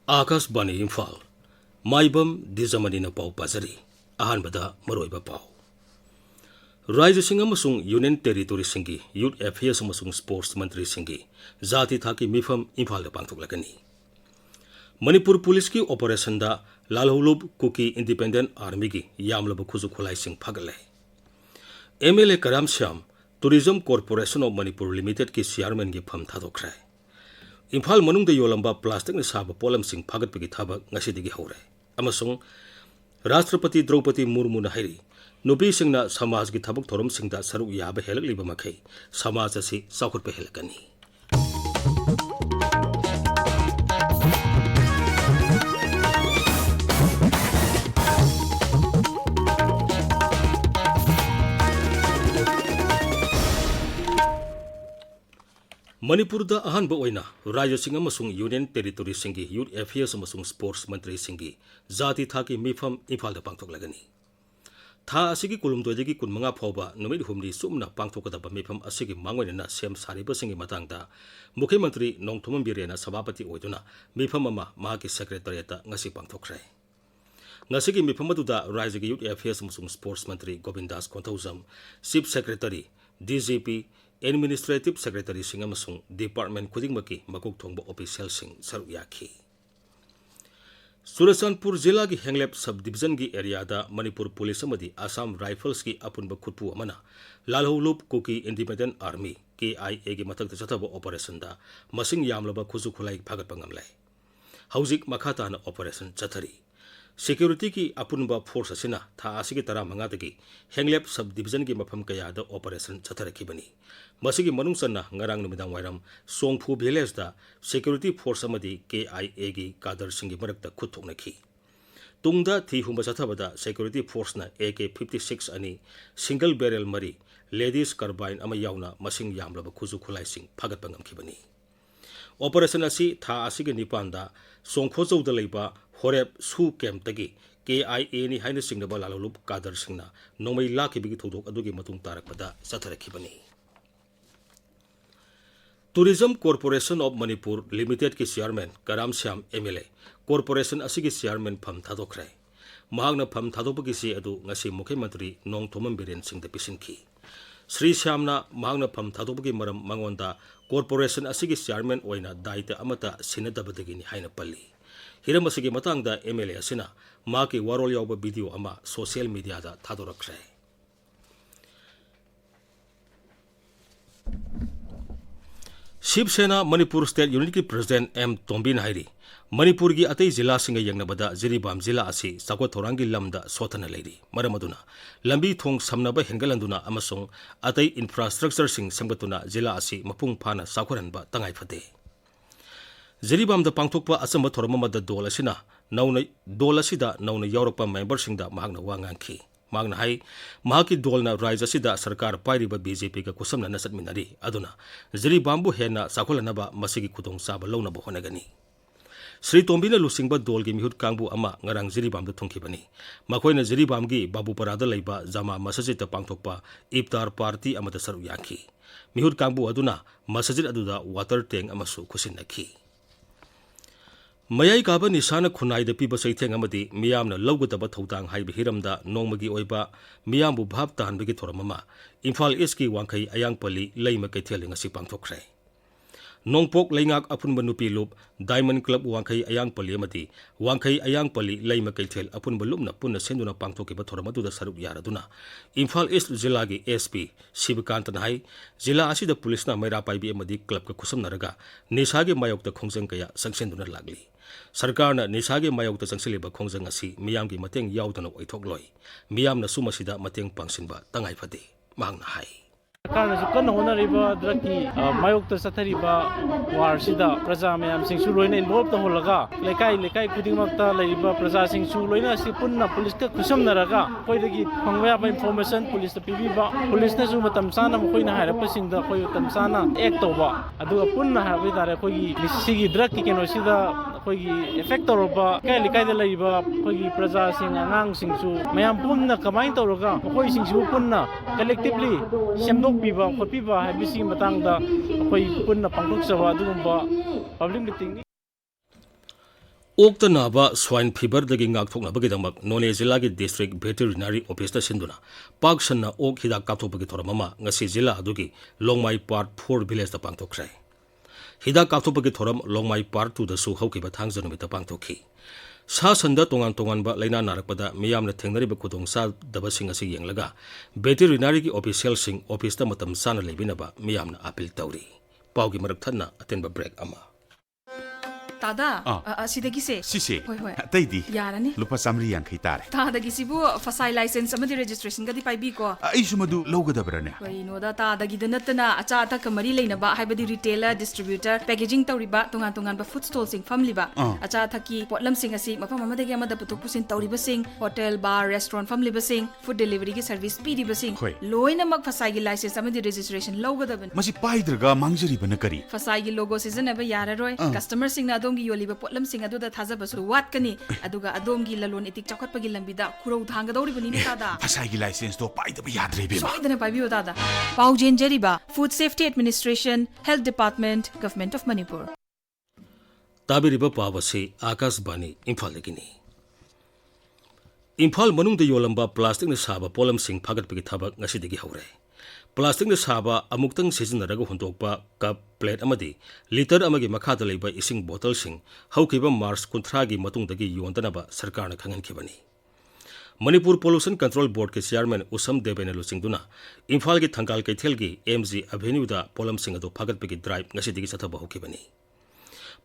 आकाशवाणी इम्फाल माइबम दिजमनीना पाउ पाजरी अहानबदा मरोइबा पाउ राज्य सिंह अमसुंग यूनियन टेरिटोरी सिंगी यूथ अफेयर्स अमसुंग स्पोर्ट्स मंत्री सिंगी जाति थाकी मिफम इम्फाल दा पांगथोकलगनी मणिपुर पुलिस की ऑपरेशन दा लालहुलुब कुकी इंडिपेंडेंट आर्मी की यामलब खुजु खुलाई सिंह फगले एमएलए कराम Shyam tourism corporation of Manipur limited की चेयरमैन की फम थादोखरे इम्फाल मनुंग योलंबा प्लास्टिक ने साब पोलम सिंह फागतपगी थाबक ngasiदगी हौरे अमसुंग राष्ट्रपति द्रौपदी मुर्मू न हैरी नुपी सिंगना समाज की थबक थोरम सिंगदा सरुक याब हेलकलिबा मखै समाज असि साखुरपे हेलकनी मणिपुर दा अहानबा ओइना राज्य सिंह अमसुंग यूनियन टेरिटोरी सिंगी यूथ अफेयर्स अमसुंग स्पोर्ट्स मंत्री सिंगी जाति थाकी मिफम इम्फाल दा पांगथोकलगनी था असिगी कुलुमदोइदगी कुनमंगा फावबा नुमित हुमनी सुमना पांगथोकदबा मिफम असिगी मांगोइना सेम सारिबसिंगी मतंगदा मुख्यमंत्री नोंगथोमम बिरेना सभापति ओइदुना मिफम अमा माकी सेक्रेटरीता ngasi पांगथोखरे ngasi मिफम अदुदा राज्य यूथ अफेयर्स अमसुंग स्पोर्ट्स मंत्री Govindas Konthoujam chief secretary DGP administrative secretary सिंह अमसुंग डिपार्टमेंट खुदिंगमकी मकुक थोंगबा ऑफिशियल सिंह सरुक याखी चुरचांदपुर जिला की हेंगलेप सब डिवीजन की एरिया दा मणिपुर पुलिस अमदी आसाम राइफल्स की अपुनब खुदपु अमना लालहुलुब कुकी इंडिपेंडेंट आर्मी KIA की मथक चथब ऑपरेशन दा मसिंग यामलब खुजु खुलाई फागतपा ngamlai हौजिक मखाताना ऑपरेशन चथरी सिक्योरिटी की अपुनब फोर्स असिना था असिगी तरा मंगादगी हेंगलेप सब डिवीजन की मफम कयादा operation चथरखिबनी मसिगी मनुंगसना ngarang numitang wairam songphu village da security force amadi KIA की कादर सिंह मरकता खुथोकनखी तुंगदा थी हुंबा चथबदा security force ना AK-56 अनि सिंगल बैरल मरी लेडीज कार्बाइन अमा यावना मसिंग यामलब खुजु खुलाई सिंह फागतपा ngamkhibani ऑपरेशन असी था असिगी निपानदा सोंखोजौदा लेबा होरेब सु कैम्प तगी KIA नि हाइना सिंगनबा लालुलुब कादर सिंगना नोंमै लाखिबिगी थौदोक अदुगी मतुंग तारकपदा चथरखिबनी tourism corporation of Manipur limited की chairman Karam Shyam MLA corporation असिगी चेयरमैन फम थादोखरे महागना फम थादोपगी से अदु ngasi मुख्यमंत्री नोंगथोमम बिरेन सिंह द पिसिनखी श्री श्यामना महागना फम थादोपगी मरम मंगोंदा कॉर्पोरेशन असिगी चेयरमैन ओइना दायित्व अमता सिनदबदगिनी हाइना पल्ली हिरम असिगी मतंगदा MLA असिना माकी वारोल यावबा वीडियो अमा सोशल मीडिया दा थादोरखरे शिवसेना मणिपुर स्टेट यूनिट की प्रेसिडेंट M तोम्बिन हाइरी मणिपुर की अतई जिला सिंह यंगनबदा जिरीबाम जिला असि सागोत थोरांगी लमदा सोथना लेरी मरम अदुना लंबी थोंग समनबा हेंगलंदुना अमसोंग अतई इंफ्रास्ट्रक्चर सिंह संगतुना जिला असि मपुंग फाना साखोरनबा तंगाई फदे जिरीबाम द पांगथोकपा असम थोरममद दोल असिना नौना दोल असिदा नौना यावरकपा मेंबर सिंह दा मागना वांगांखी मागना हाई महाकी दोलना राज्य असिदा सरकार पाइरिबा BJP का कुसमना चटमिनरी अदुना जिरीबामबु हेना साखोलनबा मसिगी खुदोंग साबा लौनबा होनगनी श्री तोम्बिना लुसिंगबा दोल की मिहुत कांगबु अमा ngarang जिरीबामदा थुंखिबनी मखोइना जिरीबाम की बाबूपरादा लैबा जामा मसजिद पांगथोकपा इफ्तार पार्टी अमदा सरुक याखी मिहुत कांगबु अदुना मसजिद अदुदा वाटर टैंक अमसु खुसिनखी मयाई काबा निशाना खुनाइदा पीबा सैथेंग अमदी मियामना लौगदबा थौदांग हाइबा हिरमदा नोंमगी ओइबा मियामबु भाब तानबगी थोरममा इम्फाल ईस्ट की वांखै अयांगपल्ली लैमा कैथेल ngasi पांगथोखरे नोंगपोक लैंगाक अपुनबा नुपी लुप डायमंड क्लब वांखै अयांगपल्ली अमदी वांखै अयांगपल्ली लैमा कैथेल अपुनबा लुपना पुन्ना सेंदुना पांगथोकिबा थोरमदुदा सरुक यारदुना इम्फाल ईस्ट जिला की SP शिवकांत नाई जिला असिदा पुलिसना मैरा पाइबी अमदी क्लब का खुसमनरगा निशागे मायोक्ता खोंजंग कया संगसेंदुना लागली सरकार निशागे मायोक्ता चंगसिलिबा खोंजंग असि मियामगी मतेंग यावदना ओइथोकलोय मियामना सुमसिदा मतेंग पांगसिनबा तंगाई फदे मांगना हाई सरकार कन होनरिबा द्रकी मायोक्ता चथरिबा वारसिदा प्रजा मयाम सिंगसु लोइना इन्वॉल्व तहोलगा लेकाई लेकाई खुदिंगमक्ता लैबा प्रजा सिंगसु लोइना असि पुन्ना पुलिस का खुसमनरगा कोइदगी फंगवा इंफॉर्मेशन पुलिस पिबीबा पुलिस न सु मतम साना मखोइना हायरपसिंगदा कोइ मतम साना एक तौबा अदुगा पुन्ना हाबि दारे कोइगी निसिगी द्रकी केनोसिदा कोइगी इफेक्ट तौरबा कै लेकाइदा लैबा कोइगी प्रजा सिंग आंगांग सिंगसु मयाम पुन्ना कमाइन तौरगा कोइ सिंगसु पुन्ना कलेक्टिवली सेमदोक पीबा खोपीबा हाबिसी मतंगदा कोइ पुन्ना पांगथोकसबा अदुगुंबा पब्लिक मीटिंग ओक्ता नाबा स्वाइन फीवर दगी ngaktoknabagidamak None Jilagi District Veterinary Office sinduna Pak Sanna Ok Hidak Kaptopagi Thoramama ngasi jila adugi Longmai Part 4 village da pangtokre Hidak Kaptopagi Thoram Longmai Part 2 da su haukiba thangjanumita pangtokhi Sa sanda tongan ba laina narakpada miyamna thengnariba khudong sa daba sing asi yenglaga veterinary ki official sing office da matam sana lebinaba miyamna appeal tawri paugi marak thanna atenba break ama Tada, sidagi se. Sisi. Hoi hoi. Taydi. Yarani. Lupa samri yang kitare. Tadagi sibu fasai license amadi registration gadi pai bi ko. Ay sumadu logo da brane. Hoi no da tadagi danatana acha ta kamari leina ba haibadi retailer, distributor, packaging tawriba tungan ba food stall sing family ba. Acha thaki potlam sing asi mapam amadagi amada putuk pusin tawriba sing hotel, bar, restaurant family ba sing food delivery ki service pidi ba sing. Loina mag fasai gi license amadi registration logo da ban. Masi paidraga mangjari bana kari. Fasai gi logo season aba yararoi. Customer sing na adom gi yoliba potlam sing adu da thaza basu wat kani aduga adom gi lalon etik chakhat pagi lambida kurau thanga dawri bani ni tada Fasai gi license to paida ba yadre be ma. soidana pai bi tada pau jenjeriba Food Safety Administration, Health Department, Government of Manipur Tabiriba pawasi Akas Bani Imphal legini Imphal manung de yolamba plastic na saba polam sing phagat pagi thabak ngasi degi haure Plastic na saba amuktang sizinaraga huntokpa cup plate amadi liter amagi makhada leiba ising bottle sing haukiba March 13 gi matungdagi yondanaba sarkarna khangankibani Manipur Pollution Control Board ke chairman Usam Debena Lusingduna Imphal gi Thangal Kaithel gi MG Avenue da polam sing ado phagat pagi drive ngasi digi sathaba hokibani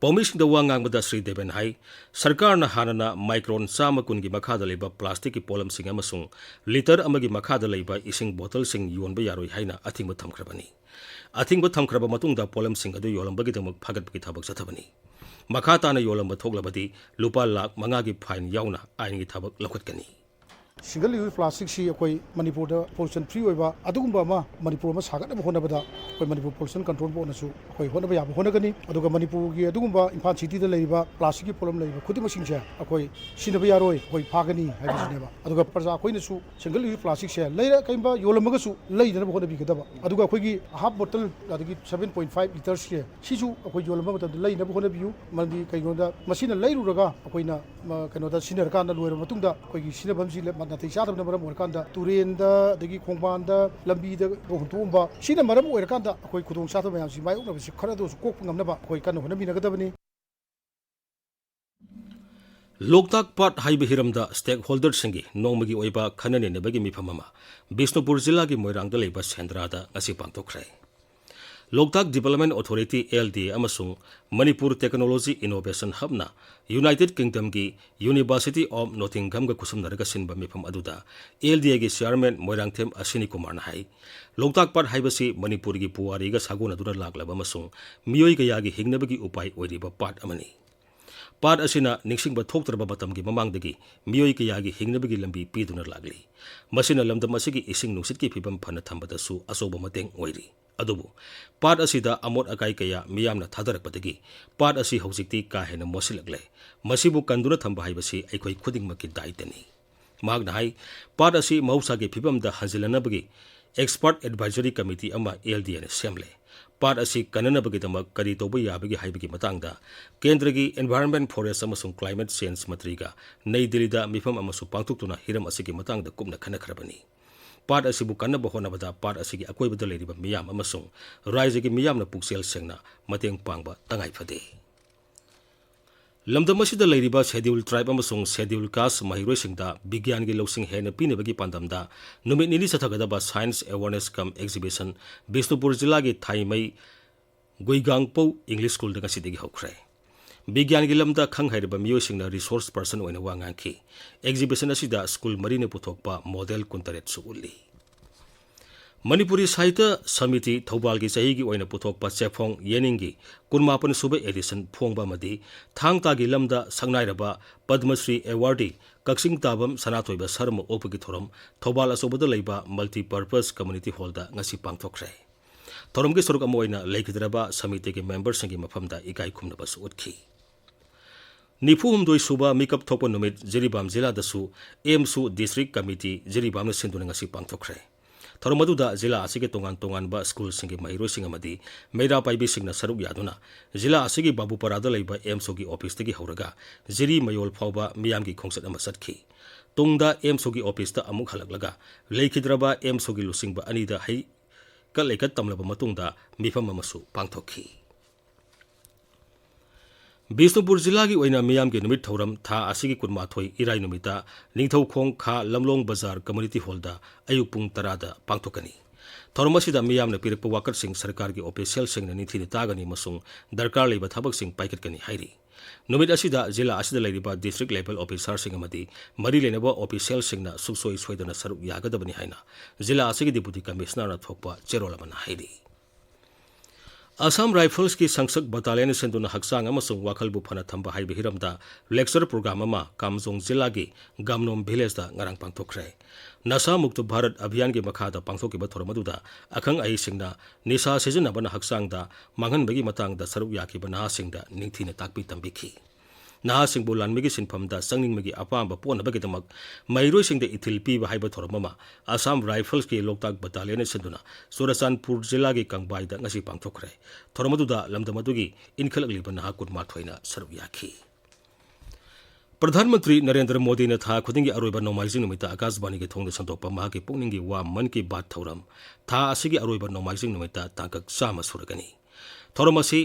Paumising da wangang bada Sri Deben hai sarkar na hanana micron sama kun gi makhada leiba plastic ki polam sing amasung liter amagi makhada leiba ising bottle sing yonba yaroi haina athingba thamkhrabani athingba thamkhraba matungda polam sing adu yolambagi damak phagat pagi thabak sathabani makhata na yolamba thoklabadi lupa lakh manga gi fine yauna ain gi thabak lakhatkani Single use plastic si akoi Manipur da pollution free oiba adugumba ma Manipur ma sagat na honabada akoi Manipur pollution control board na su akoi honaba ya honagani aduga Manipur gi adugumba Imphal city da leiba plastic ki problem leiba khudima singja akoi sinaba yaroi akoi phagani haibisneba aduga parja akoi na su single use plastic se leira kaimba yolamaga su leidana honabi gadaba aduga akoi gi half bottle adagi 7.5 liters ke sisu akoi yolama matam leina honabiu mandi kaigonda masina leiruraga akoi na kanoda sinar kan da loira matungda akoi gi sinabam si natai sadabna maram oirkanda turenda dagi khongbanda lambida huntumba sina maram oirkanda akoi khudong sadab mayam si mai ukna si khara do kok ngamnaba akoi kan honami nagadabani Loktak Pat Haibe Hiramda stakeholder singi nongmagi oiba khanane nebagi mifamama Bisnupur Jilla gi Moirangda leiba sendrada ngasi pangtokre Loktak Development Authority LDA amasung Manipur Technology Innovation Hub na United Kingdom gi University of Nottingham ga kusumnaraga sinba mifam aduda LDA gi chairman Moirangthem Ashini Kumar na hai Loktak Pat haibasi Manipur gi puwari ga sagona duna laglaba amasung miyoi ga yagi hingnabagi upai oiriba pat amani Pat asina ningsingba thoktraba matamgi mamangdagi miyoi ga yagi hingnabagi lambi piduna lagli masina lamdam asigi ising nungsit ki phibam phana thambada su asoba mateng oiri adubu pat asida amot akai kaya miyamna thadarakpadagi pat asi hojikti ka hena mosilagle masibu kanduna thamba haibasi aikoi khudingmaki daitani magna hai pat asi mausa ge phibamda hanjilanabagi expert advisory committee ama LDN semle pat asi kananabagi damak kari toba yabagi haibagi matangda kendragi environment forest amasung climate change matriga nei delhi da mifam amasu pangtuktuna hiram asigi matangda kumna khanakhrabani Part asibu kanaba honabada part asigi akoibada leiriba miyam amasung raijagi miyamna puksel sengna mateng pangba tangai phade lamdamasida leiriba schedule tribe amasung schedule caste mahiroi singda bigyan gi losing hena pinebagi pandamda numit nini sathagadaba science awareness come exhibition Bisnupur Jilla gi thaimai goigangpo English school daga sidegi hokre Bigyan gi lamda khanghairiba miyosingna resource person oina wangangki exhibition asida school marine puthokpa model kuntaret su ulli Manipuri Sahitya Samiti Thoubal gi sahi gi oina puthokpa chefong yeningi kunmapan suba edition phongba madi thangta gi lamda sangnairaba Padma Shri awardee Kaksing Tabam Sanatoiba Sarma opagi thoram Thoubal asobada leiba multi purpose community hall da ngasi pangthokre thoram gi sorok amoina leikidraba samiti gi members sangi mafamda ikai khumnaba su utkhi Nifuhumdoi suba makeup thopa numit Jiribam Jilla dasu AMSU District Committee Jiribam na sinduna ngasi pangthokre थौरम अदुदा जिला असिगे तोंगान तोंगानबा school सिंगे महिरोइसिंग अमदी मेरा पाइबिसिंगना सरुक यादुना जिला असिगे बाबूपरादा लैबा एमसोगी ऑफिसतगी हौरगा जिरी मयोल फाउबा मियामगी खोंसत अमा सटखी तोंगदा एमसोगी ऑफिसता अमुक हलकलगा लेखिद्रबा एमसोगी लुसिंगबा अनिदा है कलेकत तमलबा मतुंगदा मिफम अमसु पांगथोखी बिष्णुपुर जिला की मियाम के नुमित थौरम था असिगी कुनमाथोई इराई नुमिता निंगथौखोंग खा लमलोंग बाजार कम्युनिटी हॉलदा अयुक पुंग 10 दा पांगथोकनी थौरम असिदा मियामना पिरकपा वाकरसिंग सरकार की ऑफिशियल सिंगना निथिनि तागनी मसुंग दरकार लेबा थबकसिंग पाइकटकनी हाइरी नुमित असिदा जिला असिदा लैरिबा डिस्ट्रिक्ट लेवल ऑफिसर सिंग अमदी मरी लेनबा ऑफिशियल सिंगना सुसोई सोइदना सरुक यागदबनी हाइना जिला असिगी डिप्यूटी कमिश्नरना थोकपा चेरोलमना हाइरी असम राइफल्स की संसद बटालियन सेंदुना हक्सांग अमसुंग वाखलबु फना थंबा हाइबे हिरमदा लेक्चर प्रोग्राम अमा कामजोंग जिला की गामनोम विलेज दा ngarang पांगथोखरे नशा मुक्त भारत अभियान की मखादा पांगथोकिबा थोरमदुदा अखंग आइसिंगना निशा सिजनबना हक्सांगदा मांगनबगी मतंगदा सरुक याखिबा नाहासिंगदा निंगथिना ताकपि तंबिखी नाहासिंगबु लानमिगी सिनफमदा संगनिंगमगी अपांबा पोनबगीदमक मैरोइसिंगदा इथिल पीबा हाइबा थोरममा असम राइफल्स की लोकताक बटालियन सेंदुना चुराचानपुर जिला की कंबाइदा ngasi पांगथोखरे थोरमदुदा लमदमदुगी इनखलगलिबा नाहा कुनमाथोइना सरुक याखी प्रधानमंत्री नरेंद्र मोदी ने था खुदिंगी अरोइबा नोमाइजिंग नुमिता आकाशवाणी के थोंग संतोपा महाके पुंगनिंगी वा मन की बात थौरम था असिगी अरोइबा नोमाइजिंग नुमिता तांकक चामा सुरगनी थौरम असि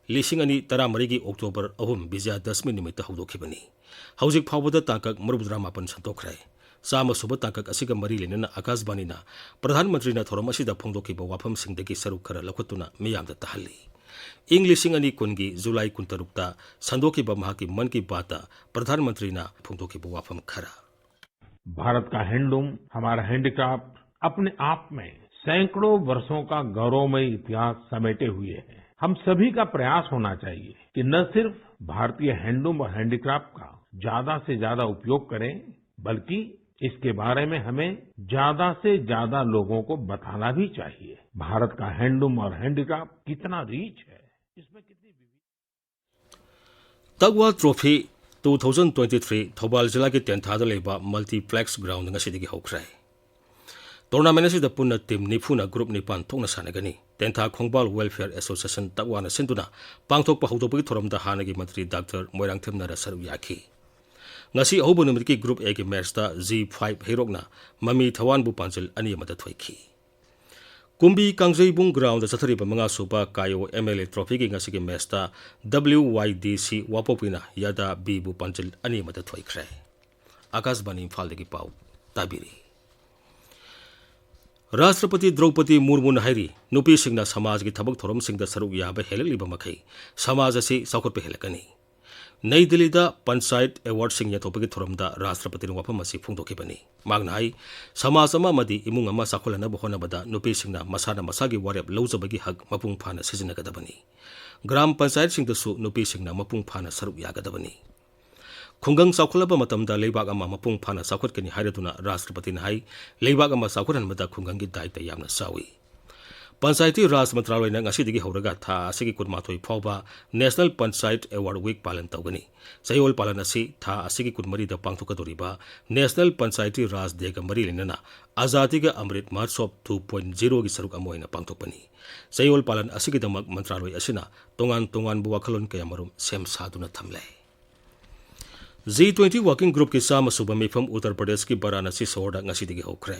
2013 की अक्टोबर 3 विजयादशमी निमित्त हौदोखिबनी हौजिक फावबदा तांकक 39 संतोखरे चामा सुब तांकक असिगा मरी लेनना आकाशवाणीना प्रधानमंत्री थौरम असिदा फोंदोखिबा वाफमसिंगदगी सरुक खरा लखुतुना मियामदा तहल्ली इंग 2010 की जुलाई 16 संदोखिबा महाकी मन की बात प्रधानमंत्री फोंदोखिबा वाफम खरा भारत का हैंडलूम हमारा हैंडीक्राफ्ट अपने आप में सैकड़ों वर्षों का गौरवमय इतिहास समेटे हुए है। हम सभी का प्रयास होना चाहिए कि न सिर्फ भारतीय हैंडलूम और हैंडीक्राफ्ट का ज्यादा से ज्यादा उपयोग करें बल्कि इसके बारे में हमें ज्यादा से ज्यादा लोगों को बताना भी चाहिए। भारत का हैंडलूम और हैंडीक्राफ्ट कितना रीच है, इसमें कितनी तगवा ट्रॉफी 2023 थौबाल जिला की तेंथादा लेबा मल्टीप्लेक्स ग्राउंड ngasiदगी हौखरे टूर्नामेंट असिदा पुन्ना टीम निफुना ग्रुप निपान थोंना सानगनी तेंथा खोंगबाल वेलफेयर एसोसिएशन तगवाना सेंदुना पांगथोकपा हौदोपगी थोरमदा हानगी मंत्री डॉक्टर मोइरांगथेमनारा सरुक याखी ngasi अहुब नुमित की ग्रुप ए की मैच G5 हेरोकना ममी थवानबु पांचल अनि अमदा थोइखी कुंबी कांगजेबुंग ग्राउंड चथरिबा मंगा सुबा कायो MLA ट्रॉफी की ngasi की मैच WYDC वापोपिना यादा बीबु पांचल अनि अमदा थोइखरे आकाशवाणी इम्फालदगी पाउ ताबिरी राष्ट्रपति द्रौपदी मुर्मू हाइरी नुपीसिंगना समाज की थबक थोरमसिंगदा सरुक याबा हेललिबा मखै समाज असि साउखटपे हेलकनी नई दिल्ली पंचायत अवार्ड सिंह यथोपगी थोरमदा राष्ट्रपति वाफम असि फोंदोखिबनी मांगना हाई समाज अमदी इमुंग अमा चाखोलनबा होनबदा नुपीसिंगना मसाना मसागी वारेप लौजबगी हक मपुंग फाना सिजनगदबनी ग्राम पंचायत सिंगदसु नुपीसिंगना मपुंग फाना सरुक यागदबनी खुंगंग चाखोलबा मतमदा लेबाक अमा मपुंग फाना चाखोटकनी हाइरदुना राष्ट्रपति हाई लेबाक अमा चाखोटहनबदा खुंगंगी दायित्व यामना चावी पंचायती राज मंत्रालय ngasiदगी हौरगा था असिगी कुनमाथोई फावबा नेशनल पंचायत अवार्ड वीक पालन तौगनी चयोल पालन असि था असिगी कुनमरीदा पांगथोकदोरिबा नेशनल पंचायती राज डेगा मरी लेनना आजादी का अमृत महोत्सव 2.0 की सरुक अमोइना पांगथोकपनी चयोल पालन असिगिदमक मंत्रालय असिना तोंगान तोंगान बुवाखलोन कयामरुम सेम सादुना थमले G20 वर्किंग ग्रुप की चामा सुब मिफम उत्तर प्रदेश की वाराणसी शहर ngasiदगी हौखरे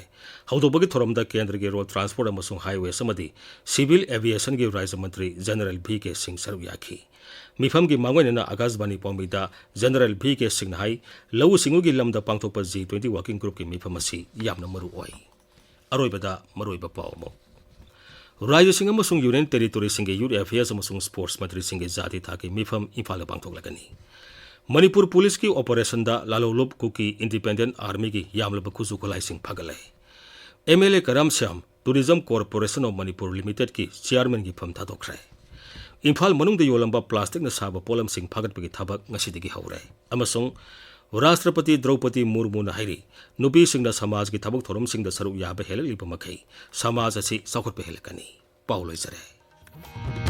हौदोबगी थोरमदा केंद्र की रोड ट्रांसपोर्ट अमसुंग हाईवे समदि सिविल एविएशन की राज्य मंत्री जनरल VK सिंह सरुक याखी मिफम की मांगोइना आकाशवाणी पौमीदा जनरल VK सिंह हाई लौ सिंगु की लमदा पांगथोकपा G20 वर्किंग ग्रुप की मिफम असि यामना मरु ओइ अरोइबदा मरोइबा पावमो राज्य सिंह अमसुंग union territory Singh youth affairs अमसुंग स्पोर्ट्स मंत्री सिंह जाति थाकी मिफम इम्फाल पांगथोकलगनी मणिपुर पुलिस की ऑपरेशन लालोलुप कुकी इंडिपेंडेंट आर्मी की यामलब खुजु खुलाइसिंग फगले MLA Karam Shyam tourism corporation of Manipur limited की चेयरमैन की फम थादोखरे इम्फाल मनुंग योलंबा प्लास्टिक न साब पोलम सिंह फागटपगी थबक ngasiदगी हौरे अमसुंग राष्ट्रपति द्रौपदी मुर्मू हाइरी नुपी सिंह समाज की थबक थोरम सिंह सरुक याबा हेललिबा मखै समाज असि साउखटपे हेलकनी पाउ लोइजरे।